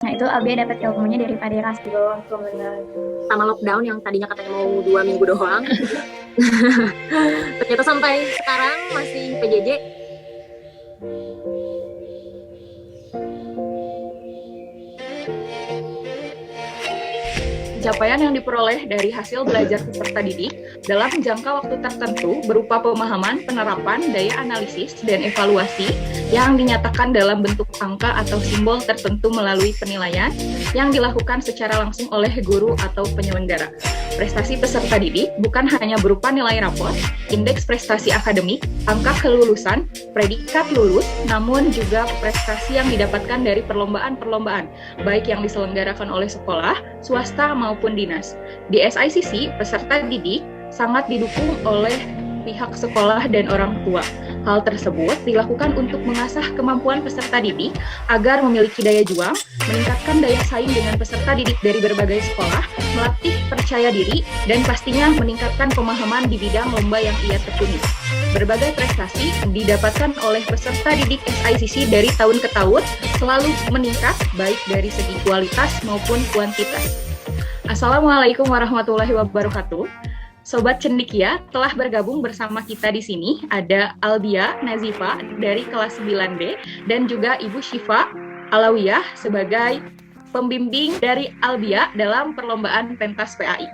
Nah itu Albia dapat ilmunya dari Pak Deras. Sama lockdown yang tadinya katanya mau 2 minggu doang. Ternyata sampai sekarang masih PJJ. Capaian yang diperoleh dari hasil belajar peserta didik dalam jangka waktu tertentu berupa pemahaman, penerapan, daya analisis, dan evaluasi yang dinyatakan dalam bentuk angka atau simbol tertentu melalui penilaian yang dilakukan secara langsung oleh guru atau penyelenggara. Prestasi peserta didik bukan hanya berupa nilai rapor, indeks prestasi akademik, angka kelulusan, predikat lulus, namun juga prestasi yang didapatkan dari perlombaan-perlombaan, baik yang diselenggarakan oleh sekolah, swasta, maupun dinas. Di SICC, peserta didik sangat didukung oleh pihak sekolah dan orang tua. Hal tersebut dilakukan untuk mengasah kemampuan peserta didik agar memiliki daya juang, meningkatkan daya saing dengan peserta didik dari berbagai sekolah, melatih percaya diri, dan pastinya meningkatkan pemahaman di bidang lomba yang ia tekuni. Berbagai prestasi didapatkan oleh peserta didik SICC dari tahun ke tahun selalu meningkat baik dari segi kualitas maupun kuantitas. Assalamualaikum warahmatullahi wabarakatuh. Sobat Cendikia telah bergabung bersama kita di sini. Ada Albia Nazifa dari kelas 9D dan juga Ibu Syifa Alawiyah sebagai pembimbing dari Albia dalam perlombaan pentas PAI.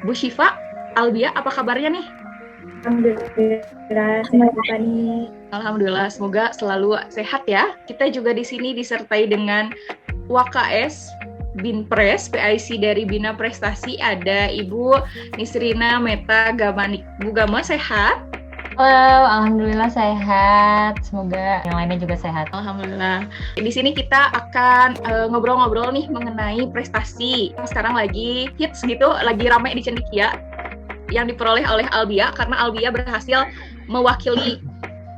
Bu Syifa, Albia, apa kabarnya nih? Alhamdulillah, sehat nih. Alhamdulillah, semoga selalu sehat ya. Kita juga di sini disertai dengan WKS Binpres PIC dari Bina Prestasi, ada Ibu Nisrina Meta Gamanik. Bu Gama sehat? Halo, alhamdulillah sehat. Semoga yang lainnya juga sehat. Alhamdulillah. Di sini kita akan ngobrol-ngobrol nih mengenai prestasi. Sekarang lagi hits gitu, lagi rame di Cendikia yang diperoleh oleh Albia karena Albia berhasil mewakili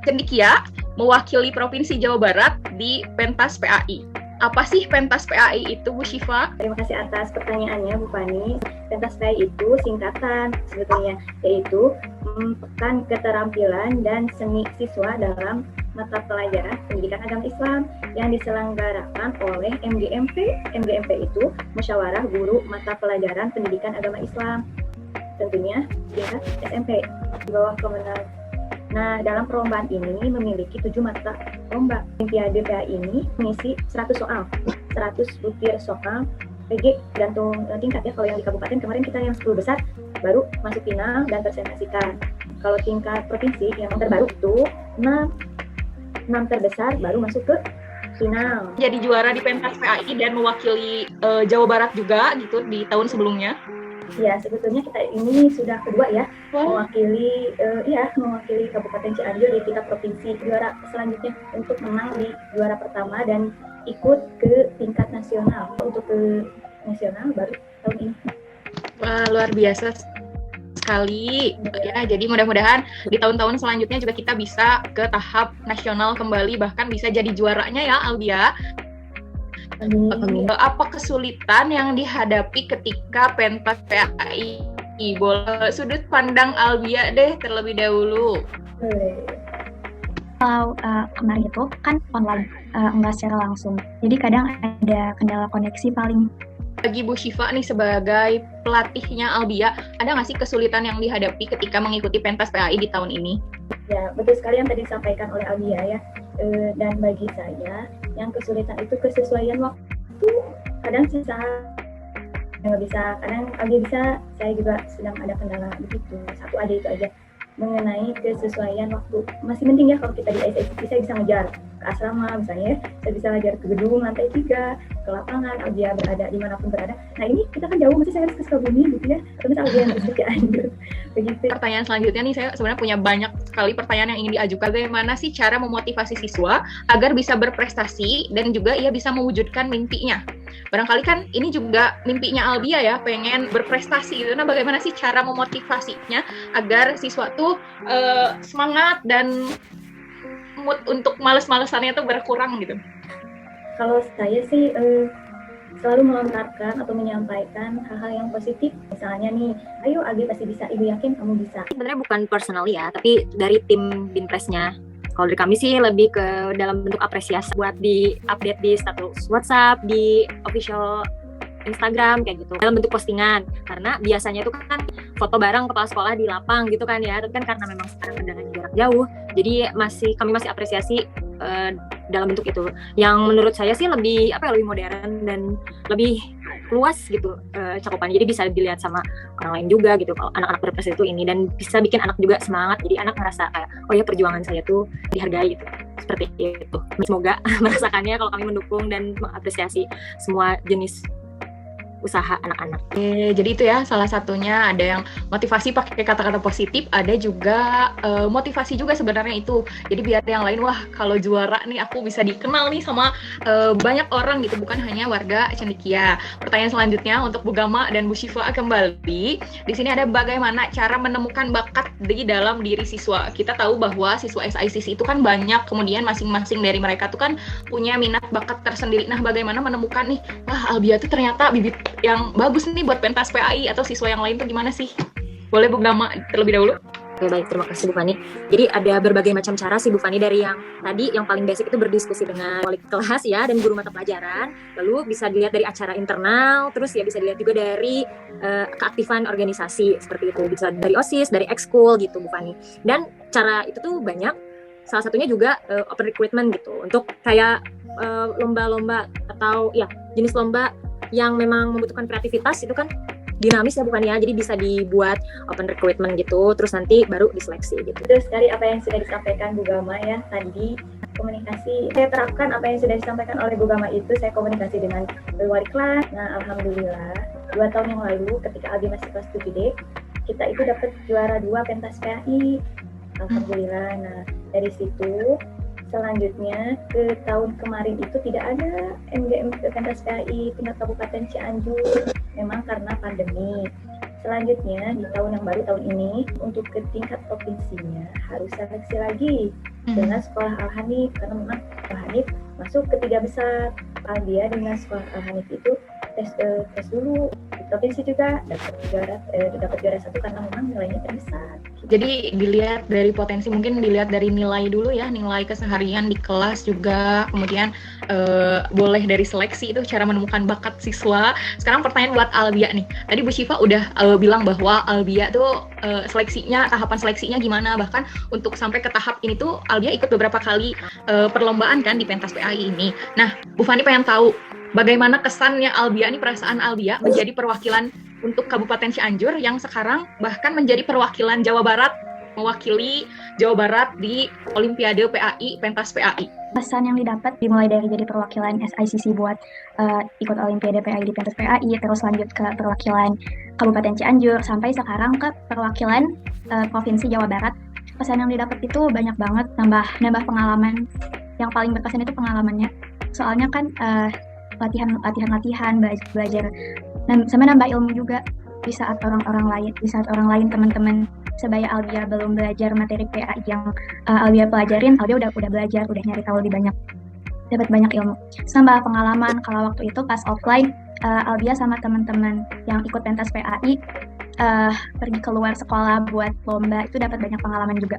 Cendikia, mewakili Provinsi Jawa Barat di pentas PAI. Apa sih pentas PAI itu, Bu Syifa? Terima kasih atas pertanyaannya, Bu Fani. Pentas PAI itu singkatan sebetulnya, yaitu Pekan Keterampilan dan Seni Siswa dalam Mata Pelajaran Pendidikan Agama Islam yang diselenggarakan oleh MGMP. MGMP itu Musyawarah Guru Mata Pelajaran Pendidikan Agama Islam. Tentunya tingkat SMP di bawah Kemenag. Nah, dalam perlombaan ini memiliki 7 mata lomba. Olimpiade PA ini mengisi 100 soal, 100 butir soal, PG gantung tingkat ya. Kalau yang di kabupaten kemarin kita yang 10 besar baru masuk final dan presentasikan. Kalau tingkat provinsi yang terbaru itu 6 terbesar baru masuk ke final. Jadi juara di pentas PAI dan mewakili Jawa Barat juga gitu di tahun sebelumnya. Ya, sebetulnya kita ini sudah kedua ya, mewakili Kabupaten Cianjur di tingkat provinsi. Juara selanjutnya untuk menang di juara pertama dan ikut ke tingkat nasional. Untuk ke nasional baru tahun ini. Wah, luar biasa sekali ya. Jadi mudah-mudahan di tahun-tahun selanjutnya juga kita bisa ke tahap nasional kembali, bahkan bisa jadi juaranya ya, Albia. Apa kesulitan yang dihadapi ketika pentas PAI? Boleh sudut pandang Albia deh terlebih dahulu. Kalau kemarin itu kan online, enggak secara langsung. Jadi kadang ada kendala koneksi paling. Bagi Bu Syifa nih sebagai pelatihnya Albia, ada nggak sih kesulitan yang dihadapi ketika mengikuti pentas PAI di tahun ini? Ya, betul sekali yang tadi disampaikan oleh Albia ya. Dan bagi saya, yang kesulitan itu kesesuaian waktu. Kadang susah, nggak bisa. Kadang Albia bisa, saya juga sedang ada kendala begitu. Satu aja itu aja. Mengenai kesesuaian waktu. Masih penting ya kalau kita di SICC, saya bisa ngejar ke asrama misalnya ya. Saya bisa ngejar ke gedung lantai 3, ke lapangan, Albia berada dimanapun berada. Nah ini kita kan jauh, masih saya harus ke Sukabumi gitu ya. Terus Albia harus ke Cianjur. Begitu. Pertanyaan selanjutnya nih, saya sebenarnya punya banyak sekali pertanyaan yang ingin diajukan. Bagaimana sih cara memotivasi siswa agar bisa berprestasi dan juga ia bisa mewujudkan mimpinya? Barangkali kan ini juga mimpinya Albia ya, pengen berprestasi gitu. Nah, bagaimana sih cara memotivasinya agar siswa tuh semangat dan mood untuk males-malesannya tuh berkurang gitu? Kalau saya sih selalu melontarkan atau menyampaikan hal-hal yang positif. Misalnya nih, ayo Abi pasti bisa, Ibu yakin kamu bisa. Sebenarnya bukan personal ya, tapi dari tim Binpresnya Kalau dari kami sih lebih ke dalam bentuk apresiasi buat di update di status WhatsApp, di official Instagram kayak gitu dalam bentuk postingan, karena biasanya itu kan foto bareng kepala sekolah di lapang gitu kan ya, tapi kan karena memang sekarang adanya jarak jauh, jadi kami masih apresiasi dalam bentuk itu yang menurut saya sih lebih lebih modern dan lebih luas gitu cakupannya, jadi bisa dilihat sama orang lain juga gitu kalau anak-anak berprestasi itu ini, dan bisa bikin anak juga semangat, jadi anak ngerasa kayak oh ya perjuangan saya tuh dihargai gitu, seperti itu. Semoga merasakannya kalau kami mendukung dan mengapresiasi semua jenis usaha anak-anak. Jadi itu ya salah satunya, ada yang motivasi pakai kata-kata positif, ada juga motivasi juga sebenarnya itu. Jadi biar yang lain, wah kalau juara nih aku bisa dikenal nih sama banyak orang gitu, bukan hanya warga Cendekia. Pertanyaan selanjutnya untuk Bu Gama dan Bu Syifa kembali. Di sini ada bagaimana cara menemukan bakat di dalam diri siswa. Kita tahu bahwa siswa SICC itu kan banyak, kemudian masing-masing dari mereka tuh kan punya minat bakat tersendiri. Nah, bagaimana menemukan nih, wah Albia tuh ternyata bibit yang bagus nih buat pentas PAI atau siswa yang lain tuh gimana sih? Boleh Bu Gama terlebih dahulu? Oke, baik, terima kasih Bu Fani. Jadi ada berbagai macam cara sih Bu Fani, dari yang tadi yang paling basic itu berdiskusi dengan wali kelas ya dan guru mata pelajaran, lalu bisa dilihat dari acara internal, terus ya bisa dilihat juga dari keaktifan organisasi seperti itu, bisa dari OSIS, dari ekskul gitu Bu Fani. Dan cara itu tuh banyak, salah satunya juga open recruitment gitu, untuk kayak lomba-lomba atau ya jenis lomba yang memang membutuhkan kreativitas itu kan dinamis ya bukan ya, jadi bisa dibuat open recruitment gitu, terus nanti baru diseleksi gitu. Terus dari apa yang sudah disampaikan Bu Gama ya tadi, komunikasi saya terapkan apa yang sudah disampaikan oleh Bu Gama itu, saya komunikasi dengan wali kelas. Nah alhamdulillah 2 tahun yang lalu ketika Albi masih kelas 7D, kita itu dapat juara 2 pentas PAI, alhamdulillah. Nah dari situ selanjutnya ke tahun kemarin itu tidak ada MGM pentas PAI tingkat Kabupaten Cianjur, memang karena pandemi. Selanjutnya di tahun yang baru, tahun ini, untuk ke tingkat provinsinya harus seleksi lagi dengan sekolah Al-Hanif, karena memang Al-Hanif masuk ke 3 besar. Albia dengan sekolah Al-Hanif itu tes dulu, di provinsi juga dapat juara 1 karena memang nilainya terbesar. Jadi dilihat dari potensi, mungkin dilihat dari nilai dulu ya, nilai keseharian di kelas juga, kemudian boleh dari seleksi, itu cara menemukan bakat siswa. Sekarang pertanyaan buat Albia nih. Tadi Bu Syifa udah bilang bahwa Albia tuh tahapan seleksinya gimana, bahkan untuk sampai ke tahap ini tuh Albia ikut beberapa kali perlombaan kan di pentas PAI ini. Nah, Bu Fani pengen tahu bagaimana kesannya Albia nih, perasaan Albia menjadi perwakilan untuk Kabupaten Cianjur yang sekarang bahkan menjadi perwakilan Jawa Barat, mewakili Jawa Barat di Olimpiade PAI, pentas PAI. Pesan yang didapat dimulai dari jadi perwakilan SICC buat ikut Olimpiade PAI di pentas PAI, terus lanjut ke perwakilan Kabupaten Cianjur, sampai sekarang ke perwakilan Provinsi Jawa Barat. Pesan yang didapat itu banyak banget, nambah pengalaman. Yang paling berkesan itu pengalamannya. Soalnya kan latihan belajar sama nambah ilmu juga di saat orang lain teman-teman sebaya Albia belum belajar materi PA yang Albia pelajarin, Albia udah belajar, udah nyari tahu lebih banyak, dapat banyak ilmu. Nambah pengalaman. Kalau waktu itu pas offline, Albia sama teman-teman yang ikut pentas PAI pergi keluar sekolah buat lomba, itu dapat banyak pengalaman juga.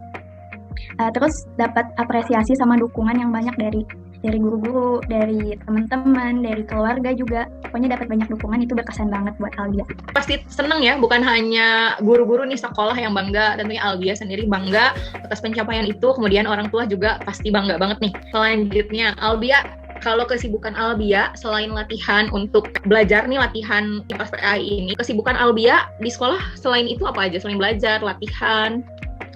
Terus dapat apresiasi sama dukungan yang banyak dari guru-guru, dari teman-teman, dari keluarga juga. Pokoknya dapat banyak dukungan, itu berkesan banget buat Albia. Pasti seneng ya, bukan hanya guru-guru nih sekolah yang bangga, tentunya Albia sendiri bangga atas pencapaian itu, kemudian orang tua juga pasti bangga banget nih. Selanjutnya, Albia, kalau kesibukan Albia selain latihan untuk belajar nih, latihan pas PAI ini, kesibukan Albia di sekolah selain itu apa aja? Selain belajar, latihan,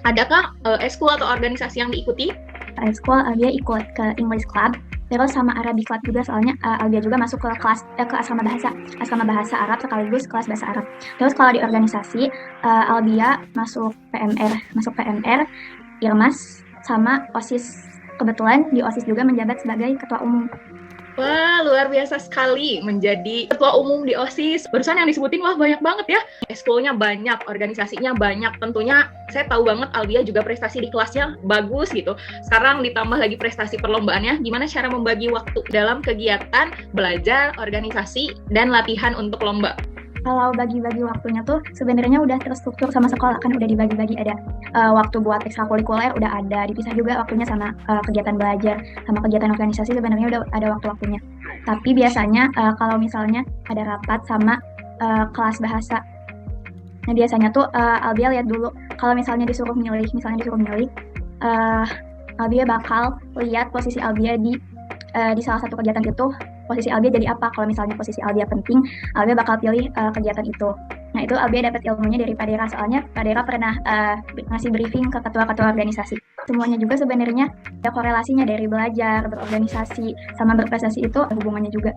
adakah eskul atau organisasi yang diikuti? Eskul Albia ikut ke English Club, terus sama Arabic Club juga, soalnya Albia juga masuk ke kelas ke asrama bahasa Arab sekaligus kelas bahasa Arab. Terus kalau di organisasi, Albia masuk PMR, Irmas, sama OSIS. Kebetulan di OSIS juga menjabat sebagai ketua umum. Wah, luar biasa sekali menjadi ketua umum di OSIS. Barusan yang disebutin, wah banyak banget ya. Eskulnya banyak, organisasinya banyak. Tentunya saya tahu banget Albia juga prestasi di kelasnya bagus gitu. Sekarang ditambah lagi prestasi perlombaannya. Gimana cara membagi waktu dalam kegiatan belajar, organisasi, dan latihan untuk lomba? Kalau bagi-bagi waktunya tuh sebenarnya udah terstruktur sama sekolah, kan udah dibagi-bagi, ada waktu buat ekstrakurikuler udah ada, dipisah juga waktunya sama kegiatan belajar sama kegiatan organisasi, sebenarnya udah ada waktu-waktunya. Tapi biasanya kalau misalnya ada rapat sama kelas bahasa, nah biasanya tuh Albia lihat dulu, kalau misalnya disuruh milih, Albia bakal lihat posisi Albia di salah satu kegiatan itu, posisi Albia jadi apa. Kalau misalnya posisi Albia penting, Albia bakal pilih kegiatan itu. Nah, itu Albia dapat ilmunya dari Pak Dera, soalnya Pak Dera pernah ngasih briefing ke ketua-ketua organisasi. Semuanya juga sebenarnya ada korelasinya, dari belajar, berorganisasi, sama berprestasi itu hubungannya juga.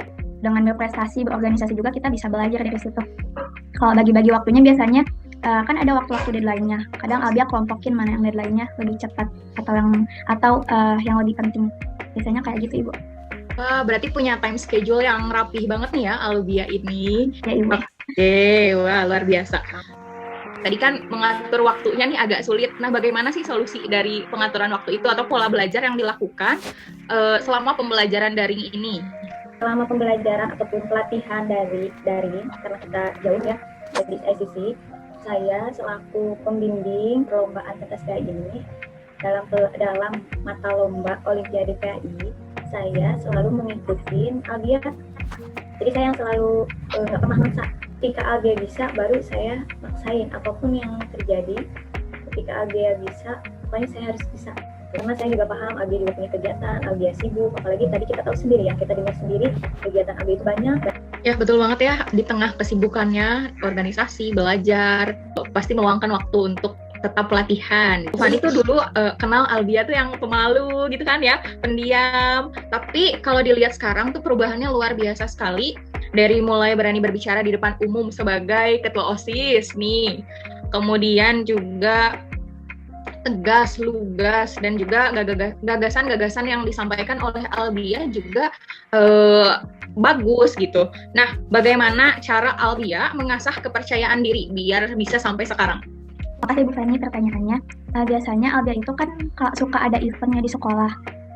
Dengan berprestasi, berorganisasi juga kita bisa belajar dari situ. Kalau bagi-bagi waktunya biasanya kan ada waktu-waktu deadline-nya. Kadang Albia kelompokin mana yang deadline-nya lebih cepat atau yang lebih penting. Biasanya kayak gitu, Ibu. Wah, berarti punya time schedule yang rapih banget nih ya Albia ini. Ya, Ibu. Oke, wah luar biasa. Tadi kan mengatur waktunya nih agak sulit. Nah, bagaimana sih solusi dari pengaturan waktu itu atau pola belajar yang dilakukan selama pembelajaran daring ini? Selama pembelajaran ataupun pelatihan daring, karena kita jauh ya dari ICC, saya selaku pembimbing perlombaan pentas PAI ini, dalam mata lomba Olimpiade PAI, saya selalu mengikuti Albia. Jadi saya yang selalu nggak pernah maksa. Ketika Albia bisa, baru saya maksain. Apapun yang terjadi, ketika Albia bisa, pokoknya saya harus bisa. Karena saya juga paham Albia juga punya kegiatan, Albia sibuk. Apalagi tadi kita tahu sendiri ya, kita dengar sendiri kegiatan Albia itu banyak. Ya betul banget ya, di tengah kesibukannya, organisasi, belajar, pasti meluangkan waktu untuk tetap pelatihan. Fani tuh dulu kenal Albia tuh yang pemalu gitu kan ya, pendiam. Tapi kalau dilihat sekarang tuh perubahannya luar biasa sekali. Dari mulai berani berbicara di depan umum sebagai ketua OSIS nih. Kemudian juga tegas, lugas, dan juga gagasan-gagasan yang disampaikan oleh Albia juga bagus gitu. Nah, bagaimana cara Albia mengasah kepercayaan diri biar bisa sampai sekarang? Makasih Bu Fani pertanyaannya. Biasanya Albia itu kan suka ada eventnya di sekolah.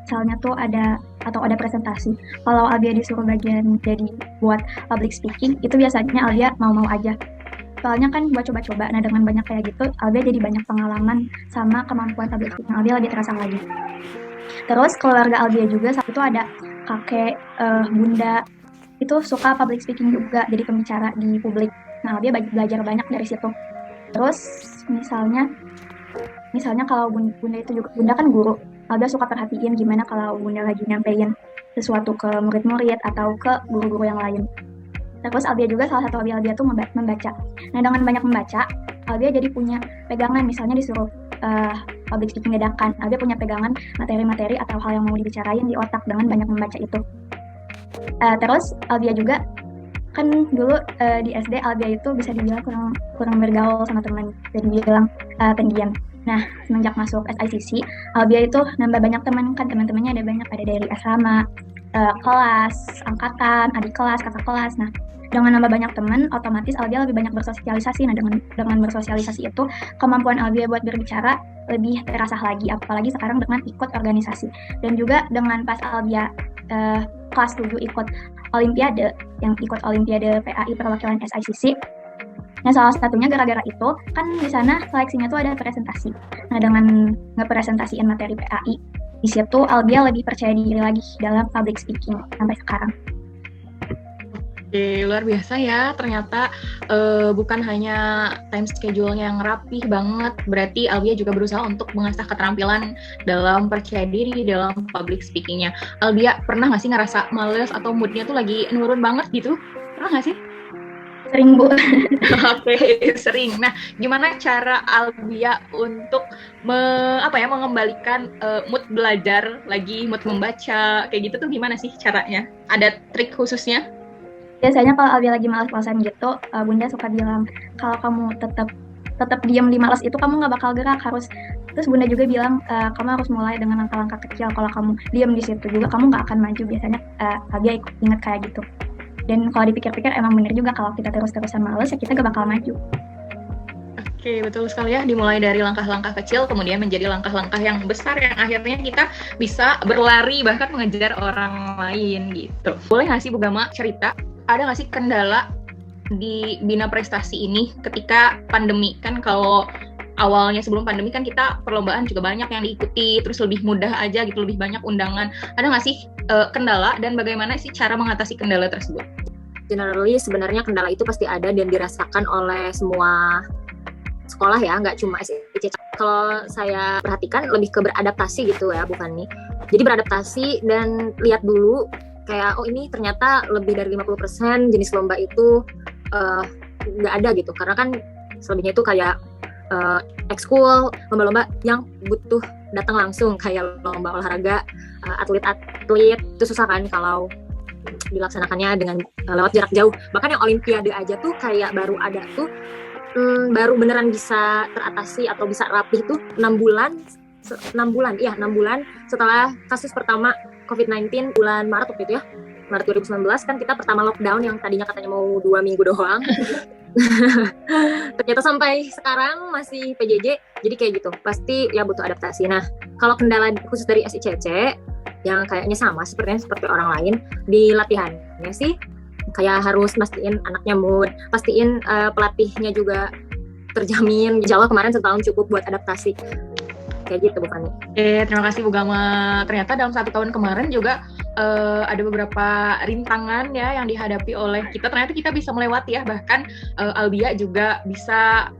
Misalnya tuh ada presentasi. Kalau Albia disuruh bagian jadi buat public speaking, itu biasanya Albia mau-mau aja. Soalnya kan buat coba-coba. Nah, dengan banyak kayak gitu, Albia jadi banyak pengalaman sama kemampuan public speaking Albia lebih terasa lagi. Terus keluarga Albia juga saat itu ada kakek, bunda, itu suka public speaking juga, jadi pembicara di publik. Nah, Albia belajar banyak dari situ. Terus misalnya kalau bunda itu juga, bunda kan guru, Albia suka perhatiin gimana kalau bunda lagi nyampein sesuatu ke murid-murid atau ke guru-guru yang lain. Terus Albia juga, salah satu Albia tuh membaca. Nah, dengan banyak membaca, Albia jadi punya pegangan, misalnya disuruh public speaking dadakan, Albia punya pegangan materi-materi atau hal yang mau dibicarain di otak dengan banyak membaca itu. Terus Albia juga kan dulu di SD Albia itu bisa dibilang kurang bergaul sama teman, jadi dibilang pendiam. Nah, semenjak masuk SICC, Albia itu nambah banyak teman, kan teman-temannya ada banyak, ada dari asrama, kelas, angkatan, adik kelas, kakak kelas. Nah, dengan nambah banyak teman, otomatis Albia lebih banyak bersosialisasi. Nah, dengan bersosialisasi itu, kemampuan Albia buat berbicara lebih terasah lagi, apalagi sekarang dengan ikut organisasi. Dan juga dengan pas Albia kelas 7 ikut Olimpiade, yang ikut Olimpiade PAI perwakilan SICC. Nah, salah satunya gara-gara itu, kan di sana seleksinya tuh ada presentasi. Nah, dengan ngepresentasiin materi PAI, di situ Albia lebih percaya diri lagi dalam public speaking sampai sekarang. Oke, luar biasa ya. Ternyata bukan hanya time schedule-nya yang rapih banget, berarti Albia juga berusaha untuk mengasah keterampilan dalam percaya diri dalam public speaking-nya. Albia pernah nggak sih ngerasa males atau mood-nya tuh lagi nurun banget gitu? Pernah nggak sih? Sering, Bu. Oke, sering. Nah, gimana cara Albia untuk mengembalikan mood belajar lagi, mood membaca, kayak gitu tuh gimana sih caranya? Ada trik khususnya? Biasanya kalau Albia lagi malas-malasan gitu, bunda suka bilang, kalau kamu tetap diam di malas itu, kamu nggak bakal gerak, terus bunda juga bilang, kamu harus mulai dengan langkah-langkah kecil. Kalau kamu diam di situ juga, kamu nggak akan maju. Biasanya Albia ingat kayak gitu. Dan kalau dipikir-pikir emang bener juga, kalau kita terus-terusan malas ya kita gak bakal maju. Oke, betul sekali ya. Dimulai dari langkah-langkah kecil, kemudian menjadi langkah-langkah yang besar yang akhirnya kita bisa berlari bahkan mengejar orang lain gitu. Boleh nggak sih Bu Gama cerita, ada nggak sih kendala di Bina Prestasi ini ketika pandemi? Kan kalau awalnya sebelum pandemi kan kita perlombaan juga banyak yang diikuti, terus lebih mudah aja gitu, lebih banyak undangan. Ada nggak sih kendala dan bagaimana sih cara mengatasi kendala tersebut? Generally sebenarnya kendala itu pasti ada dan dirasakan oleh semua sekolah ya, nggak cuma SICC. Kalau saya perhatikan lebih ke beradaptasi gitu ya, bukan nih. Jadi beradaptasi dan lihat dulu kayak, oh ini ternyata lebih dari 50% jenis lomba itu nggak ada gitu. Karena kan selebihnya itu kayak ekskul, lomba-lomba yang butuh datang langsung, kayak lomba olahraga, atlet-atlet, itu susah kan kalau dilaksanakannya dengan lewat jarak jauh. Bahkan yang olimpiade aja tuh kayak baru ada tuh, baru beneran bisa teratasi atau bisa rapih tuh 6 bulan setelah kasus pertama COVID-19 bulan Maret waktu itu ya, Maret 2019 kan kita pertama lockdown yang tadinya katanya mau 2 minggu doang. Ternyata sampai sekarang masih PJJ, jadi kayak gitu, pasti ya butuh adaptasi. Nah, kalau kendala khusus dari SICC yang kayaknya sama seperti orang lain di latihannya sih, kayak harus pastiin anaknya mood, pastiin pelatihnya juga terjamin. Insya Allah kemarin setahun cukup buat adaptasi. Kayak gitu, bukan? Terima kasih Bu Gama. Ternyata dalam 1 tahun kemarin juga ada beberapa rintangan ya yang dihadapi oleh kita. Ternyata kita bisa melewati ya, bahkan Albia juga bisa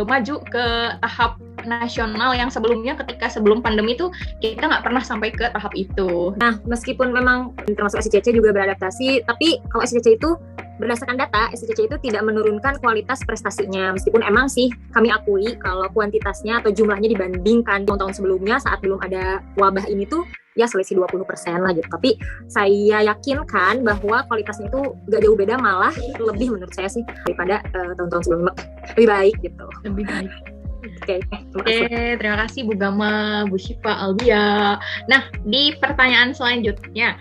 maju ke tahap nasional yang sebelumnya ketika sebelum pandemi itu kita nggak pernah sampai ke tahap itu. Nah, meskipun memang termasuk SICC juga beradaptasi, tapi kalau SICC itu berdasarkan data, SICC itu tidak menurunkan kualitas prestasinya. Meskipun emang sih kami akui kalau kuantitasnya atau jumlahnya dibandingkan tahun-tahun sebelumnya saat belum ada wabah ini tuh ya selisih 20% lah gitu. Tapi saya yakinkan bahwa kualitasnya itu gak jauh beda, malah lebih menurut saya sih daripada tahun-tahun sebelumnya. Lebih baik gitu. Lebih baik. Oke, terima kasih Bu Gama, Bu Syifa, Albia. Nah, di pertanyaan selanjutnya,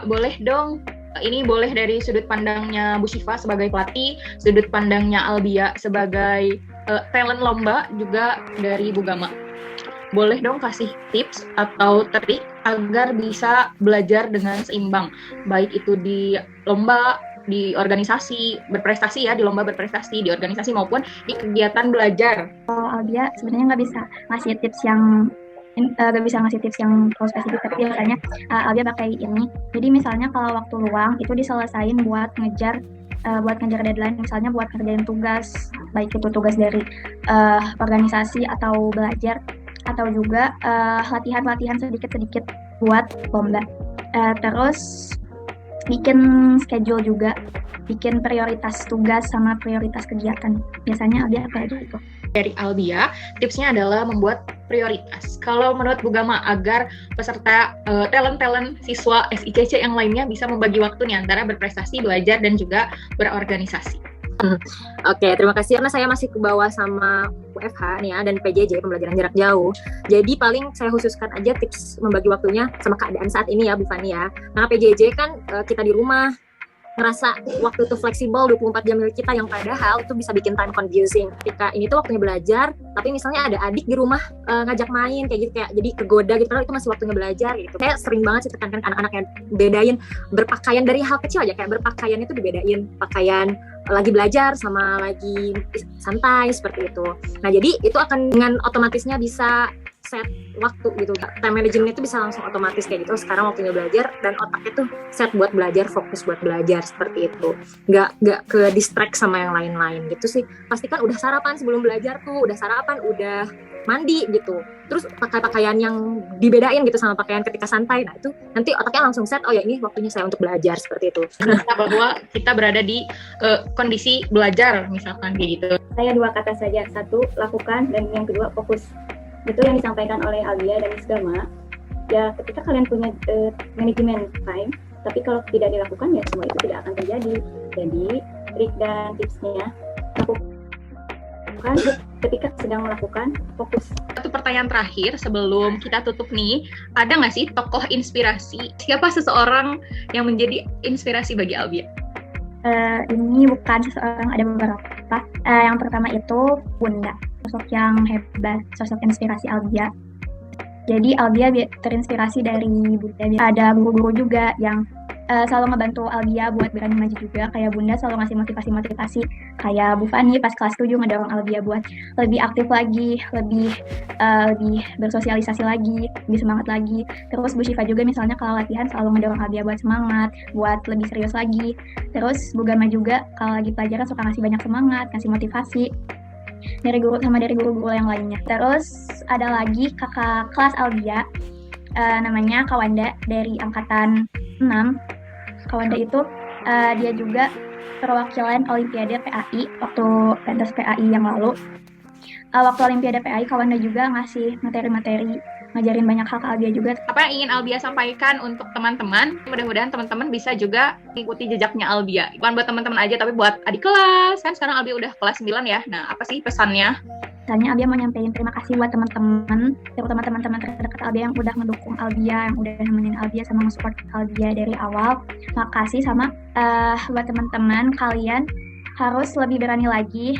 boleh dong, ini boleh dari sudut pandangnya Bu Syifa sebagai pelatih, sudut pandangnya Albia sebagai talent lomba, juga dari Bu Gama. Boleh dong kasih tips atau trik agar bisa belajar dengan seimbang, baik itu di lomba, di organisasi berprestasi ya, di lomba berprestasi, di organisasi maupun di kegiatan belajar. Albia sebenarnya nggak bisa ngasih tips yang terlalu spesifik, tapi biasanya Albia pakai ini. Jadi misalnya kalau waktu luang itu diselesain buat ngejar deadline, misalnya buat kerjain tugas, baik itu tugas dari organisasi atau belajar, atau juga latihan sedikit-sedikit buat lomba. Terus bikin schedule juga, bikin prioritas tugas sama prioritas kegiatan. Biasanya Albia kayak gitu. Dari Albia, tipsnya adalah membuat prioritas. Kalau menurut Bu Gama, agar peserta talent-talent siswa SICC yang lainnya bisa membagi waktu nih antara berprestasi, belajar, dan juga berorganisasi. Oke, terima kasih. Karena saya masih ke bawah sama UFH nih ya, dan PJJ, pembelajaran jarak jauh. Jadi paling saya khususkan aja tips membagi waktunya sama keadaan saat ini ya, Bu Fani ya. Karena PJJ kan kita di rumah, ngerasa waktu itu fleksibel 24 jam milik kita, yang padahal itu bisa bikin time confusing. Ketika ini tuh waktunya belajar, tapi misalnya ada adik di rumah ngajak main kayak gitu, kayak jadi kegoda gitu, padahal itu masih waktunya belajar gitu. Saya sering banget sih tekankan anak-anak yang bedain berpakaian dari hal kecil aja, kayak berpakaian itu dibedain, pakaian lagi belajar sama lagi santai seperti itu. Nah, jadi itu akan dengan otomatisnya bisa set waktu gitu, time management itu bisa langsung otomatis kayak gitu. Sekarang waktunya belajar dan otaknya tuh set buat belajar, fokus buat belajar seperti itu, nggak ke distract sama yang lain-lain gitu sih. Pastikan udah sarapan sebelum belajar tuh, udah sarapan, udah mandi gitu, terus pakai pakaian yang dibedain gitu sama pakaian ketika santai. Nah itu nanti otaknya langsung set, oh ya ini waktunya saya untuk belajar, seperti itu. Bahwa kita berada di kondisi belajar misalkan kayak gitu. Saya 2 kata saja, 1 lakukan dan yang kedua fokus. Itu yang disampaikan oleh Albia dan Miss Gama. Ya ketika kalian punya manajemen time, tapi kalau tidak dilakukan ya semua itu tidak akan terjadi. Jadi trik dan tipsnya, lakukan ketika sedang melakukan, fokus. Satu pertanyaan terakhir sebelum kita tutup nih, ada nggak sih tokoh inspirasi? Siapa seseorang yang menjadi inspirasi bagi Albia? Ini bukan seseorang, ada beberapa. Yang pertama itu Bunda, sosok yang hebat, sosok inspirasi Albia. Jadi Albia terinspirasi dari Bunda. Ada guru-guru juga yang selalu ngebantu Albia buat berani maju juga. Kayak Bunda selalu ngasih motivasi-motivasi. Kayak Bu Fani pas kelas 7 ngedorong Albia buat lebih aktif lagi, lebih bersosialisasi lagi, lebih semangat lagi. Terus Bu Syifa juga misalnya kalau latihan selalu ngedorong Albia buat semangat, buat lebih serius lagi. Terus Bu Gama juga kalau lagi pelajaran suka ngasih banyak semangat, ngasih motivasi dari guru-guru yang lainnya. Terus ada lagi kakak kelas Albia, namanya Kawanda dari angkatan 6. Kawanda itu dia juga perwakilan Olimpiade PAI waktu pentas PAI yang lalu. Waktu Olimpiade PAI, Kawanda juga ngasih materi-materi, ngajarin banyak hal ke Albia juga. Apa yang ingin Albia sampaikan untuk teman-teman? Mudah-mudahan teman-teman bisa juga mengikuti jejaknya Albia. Bukan buat teman-teman aja, tapi buat adik kelas. Kan sekarang Albia udah kelas 9 ya. Nah, apa sih pesannya? Misalnya Albia mau nyampein terima kasih buat teman-teman, terutama teman-teman terdekat Albia yang udah mendukung Albia, yang udah nemenin Albia sama nge-support Albia dari awal. Makasih sama buat teman-teman, kalian harus lebih berani lagi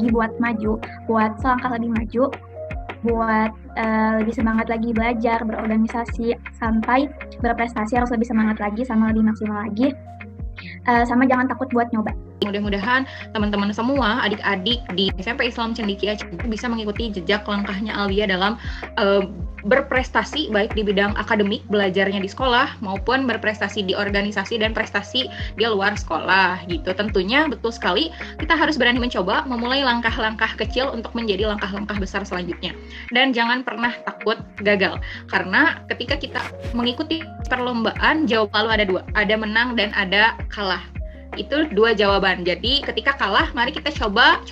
buat maju, buat selangkah lebih maju, buat lebih semangat lagi belajar, berorganisasi, sampai berprestasi harus lebih semangat lagi, sama lebih maksimal lagi, sama jangan takut buat nyoba. Mudah-mudahan teman-teman semua, adik-adik di SMP Islam Cendekia bisa mengikuti jejak langkahnya Albia dalam berprestasi baik di bidang akademik, belajarnya di sekolah, maupun berprestasi di organisasi dan prestasi di luar sekolah gitu. Tentunya betul sekali kita harus berani mencoba, memulai langkah-langkah kecil untuk menjadi langkah-langkah besar selanjutnya. Dan jangan pernah takut gagal, karena ketika kita mengikuti perlombaan, jawab lalu ada dua, ada menang dan ada kalah. Itu dua jawaban. Jadi ketika kalah, mari kita coba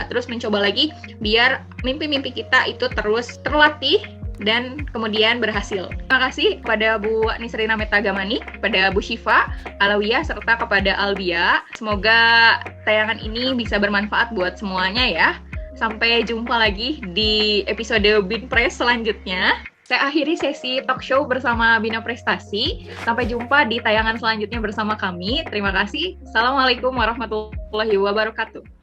terus mencoba lagi biar mimpi-mimpi kita itu terus terlatih dan kemudian berhasil. Terima kasih kepada Bu Nisrina Metagamani, kepada Bu Syifa Alawiyah, serta kepada Albia. Semoga tayangan ini bisa bermanfaat buat semuanya ya. Sampai jumpa lagi di episode Binpres selanjutnya. Saya akhiri sesi talk show bersama Bina Prestasi. Sampai jumpa di tayangan selanjutnya bersama kami. Terima kasih. Assalamualaikum warahmatullahi wabarakatuh.